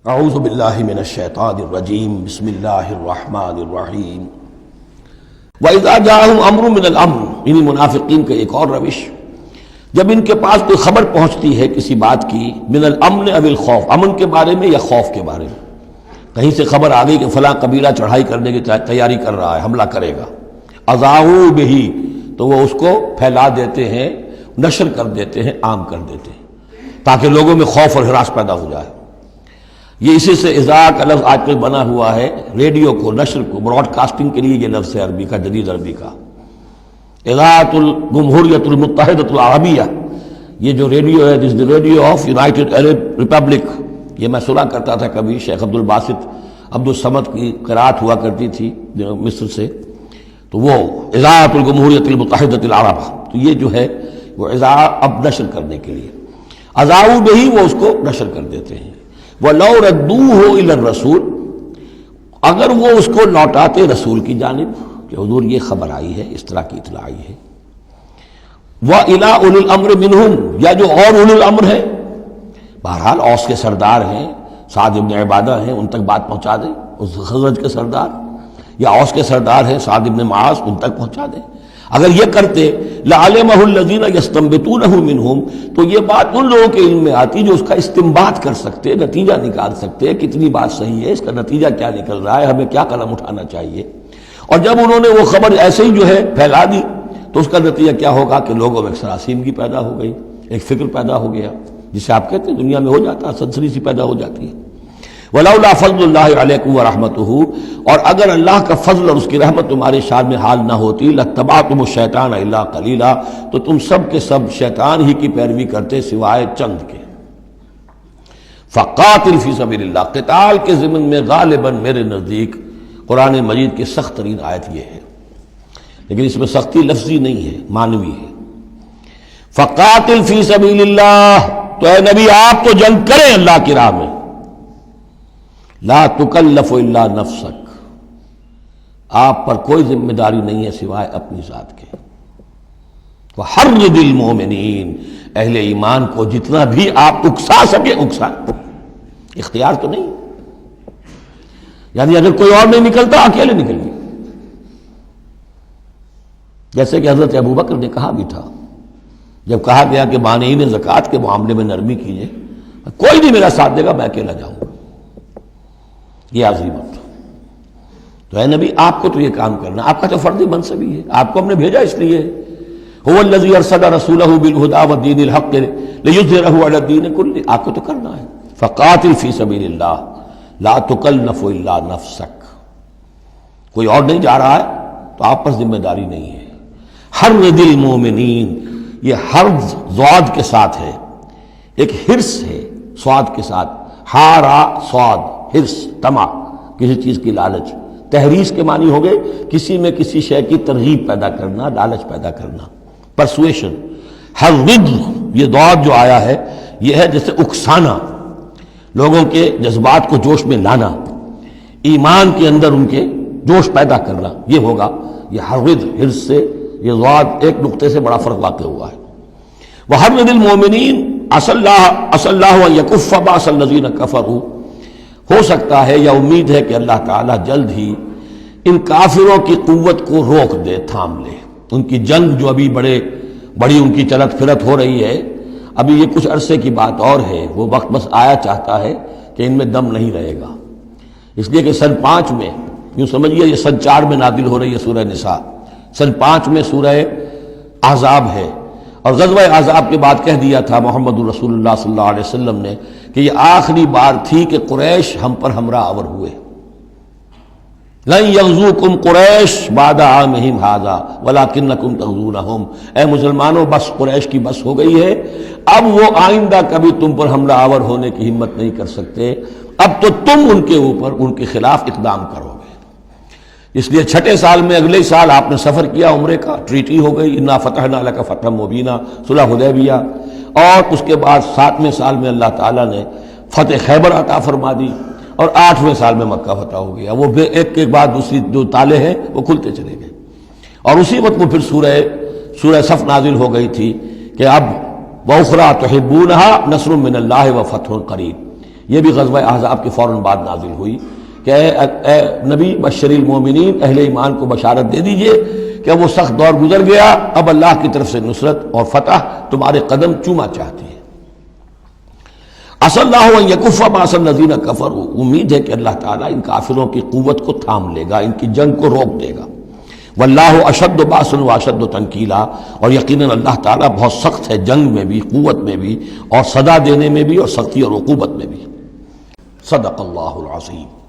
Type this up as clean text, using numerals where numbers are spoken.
اعوذ باللہ من الشیطان الرجیم بسم اللہ الرحمن الرحیم وَإِذَا جَاءَهُمْ أَمْرٌ مِّنَ الْأَمْرِ، انہی منافقین کا ایک اور روش، جب ان کے پاس کوئی خبر پہنچتی ہے کسی بات کی، من الامن او الخوف، امن کے بارے میں یا خوف کے بارے میں، کہیں سے خبر آ گئی کہ فلاں قبیلہ چڑھائی کرنے کی تیاری کر رہا ہے، حملہ کرے گا، اذاعوا بہ، تو وہ اس کو پھیلا دیتے ہیں، نشر کر دیتے ہیں، عام کر دیتے ہیں، تاکہ لوگوں میں خوف اور ہراس پیدا ہو جائے۔ یہ اسی سے اذاع کا لفظ آج کل بنا ہوا ہے، ریڈیو کو، نشر کو، براڈ کاسٹنگ کے لیے یہ لفظ ہے عربی کا، جدید عربی کا، اذاعۃ الجمہوریۃ المتحدۃ العربیہ، یہ جو ریڈیو ہے، this the radio of United Arab Republic, یہ میں سنا کرتا تھا کبھی، شیخ عبد الباسط عبد الصمد کی قرات ہوا کرتی تھی مصر سے، تو وہ اذاعۃ الجمہوریۃ المتحدۃ العربیہ، تو یہ جو ہے وہ اذاع اب نشر کرنے کے لیے، اذاعوا بہ، وہ اس کو نشر کر دیتے ہیں۔ وَلَوْ رَدُّوهُ إِلَى الرَّسُولِ، اگر وہ اس کو لوٹاتے رسول کی جانب کہ حضور یہ خبر آئی ہے، اس طرح کی اطلاع آئی ہے، وَإِلَىٰ أُولِي الْأَمْرِ مِنْهُمْ، یا جو اور اولو الامر ہے، بہرحال اوس کے سردار ہیں، سعد بن عبادہ ہیں، ان تک بات پہنچا دیں، اس خزرج کے سردار، یا اوس کے سردار ہیں سعد بن معاذ، ان تک پہنچا دیں۔ اگر یہ کرتے لَعَلِمَهُ الَّذِينَ يَسْتَنبِطُونَهُ مِنْهُمْ، تو یہ بات ان لوگوں کے علم میں آتی جو اس کا استنباط کر سکتے، نتیجہ نکال سکتے، کتنی بات صحیح ہے، اس کا نتیجہ کیا نکل رہا ہے، ہمیں کیا قدم اٹھانا چاہیے۔ اور جب انہوں نے وہ خبر ایسے ہی جو ہے پھیلا دی، تو اس کا نتیجہ کیا ہوگا کہ لوگوں میں ایک سراسیمگی پیدا ہو گئی، ایک فکر پیدا ہو گیا، جسے آپ کہتے ہیں دنیا میں ہو جاتا ہے، سنسنی سی پیدا ہو جاتی ہے۔ وَلَوْلَا فَضْلُ اللَّهِ عَلَيْكُمْ وَرَحْمَتُهُ، اور اگر اللہ کا فضل اور اس کی رحمت تمہارے شان میں حال نہ ہوتی، لَاتَّبَعْتُمُ الشَّيْطَانَ إِلَّا قَلِيلًا، تو تم سب کے سب شیطان ہی کی پیروی کرتے سوائے چند کے۔ فَقَاتِلْ فِي سَبِيلِ اللَّهِ، قتال کے ضمن میں غالباً میرے نزدیک قرآن مجید کی سخت ترین آیت یہ ہے، لیکن اس میں سختی لفظی نہیں ہے، معنوی ہے۔ فَقَاتِلْ فِي سَبِيلِ اللَّهِ، تو اے نبی آپ تو جنگ کریں اللہ کی راہ میں، لا تکلف الا نفسک، آپ پر کوئی ذمہ داری نہیں ہے سوائے اپنی ذات کے۔ وحرض المؤمنین، اہل ایمان کو جتنا بھی آپ اکسا سکے اکسا، اختیار تو نہیں، یعنی اگر کوئی اور نہیں نکلتا اکیلے نکلیے، جیسے کہ حضرت ابوبکر نے کہا بھی تھا، جب کہا گیا کہ مانعین زکوٰۃ کے معاملے میں نرمی کیجیے، کوئی نہیں میرا ساتھ دے گا، میں اکیلا جاؤں گا، یہ عظیمت۔ تو اے نبی آپ کو تو یہ کام کرنا، آپ کا تو فردی منصب ہی ہے، آپ کو ہم نے بھیجا اس لیے، هو الذی ارسل رسولہ بالہدی والدین الحق لیظہرہ علی الدین کلہ، آپ کو تو کرنا ہے۔ فقاتل فی سبیل اللہ لا تکلف الا نفسک، کوئی اور نہیں جا رہا ہے تو آپ پر ذمہ داری نہیں ہے۔ حرض المؤمنین، یہ حرض ضاد کے ساتھ ہے، ایک حرص ہے صاد کے ساتھ، حارا صاد، حرص، طمع، کسی چیز کی لالچ، تحریص کے معنی ہو گئے کسی میں کسی شے کی ترغیب پیدا کرنا، لالچ پیدا کرنا، پرسویشن۔ حرض، یہ ضاد جو آیا ہے یہ ہے جیسے اکسانا، لوگوں کے جذبات کو جوش میں لانا، ایمان کے اندر ان کے جوش پیدا کرنا، یہ ہوگا یہ حرض، حرص سے یہ ضاد ایک نقطے سے بڑا فرق واقع ہوا ہے۔ وحرض المؤمنین عسى الله ان يكف باس الذين كفروا، ہو سکتا ہے یا امید ہے کہ اللہ تعالیٰ جلد ہی ان کافروں کی قوت کو روک دے، تھام لے، ان کی جنگ جو ابھی بڑی ان کی چلت پھرت ہو رہی ہے، ابھی یہ کچھ عرصے کی بات اور ہے، وہ وقت بس آیا چاہتا ہے کہ ان میں دم نہیں رہے گا، اس لیے کہ سن 5 میں، یوں سمجھیے یہ سن 4 میں نازل ہو رہی ہے سورہ نساء، سن 5 میں سورہ احزاب ہے، اور غزوہ احزاب کے بعد کہہ دیا تھا محمد رسول اللہ صلی اللہ علیہ وسلم نے کہ یہ آخری بار تھی کہ قریش ہم پر ہمراہ آور ہوئے۔ لن یغزوکم قریش بعد عامہم ھذا ولکنکم تغزونہم، اے مسلمانوں بس قریش کی بس ہو گئی ہے، اب وہ آئندہ کبھی تم پر حملہ آور ہونے کی ہمت نہیں کر سکتے، اب تو تم ان کے اوپر ان کے خلاف اقدام کرو گے۔ اس لیے 6 سال میں اگلے سال آپ نے سفر کیا عمرے کا، ٹریٹی ہو گئی، انا فتحنا لک فتحا مبینا، صلح حدیبیہ، اور اس کے بعد 7ویں سال میں اللہ تعالیٰ نے فتح خیبر عطا فرما دی، اور 8ویں سال میں مکہ فتح ہو گیا، وہ ایک کے بعد دوسری جو تالے ہیں وہ کھلتے چلے گئے، اور اسی وقت وہ پھر سورہ صف نازل ہو گئی تھی کہ اب وَأُخْرَىٰ تُحِبُّونَهَا نَصْرٌ مِّنَ اللَّهِ وَفَتْحٌ قَرِیب، یہ بھی غزوہ احزاب کے فوراً بعد نازل ہوئی کہ اے نبی بشر المومنین، اہل ایمان کو بشارت دے دیجئے کہ وہ سخت دور گزر گیا، اب اللہ کی طرف سے نصرت اور فتح تمہارے قدم چوما چاہتی ہے۔ عسى اللہ ان یکف باس الذین کفروا، امید ہے کہ اللہ تعالیٰ ان کافروں کی قوت کو تھام لے گا، ان کی جنگ کو روک دے گا۔ واللہ اشد باس واشد تنکیلا، اور یقیناً اللہ تعالیٰ بہت سخت ہے جنگ میں بھی، قوت میں بھی، اور سزا دینے میں بھی، اور سختی اور عقوبت میں بھی۔ صدق اللہ العظیم۔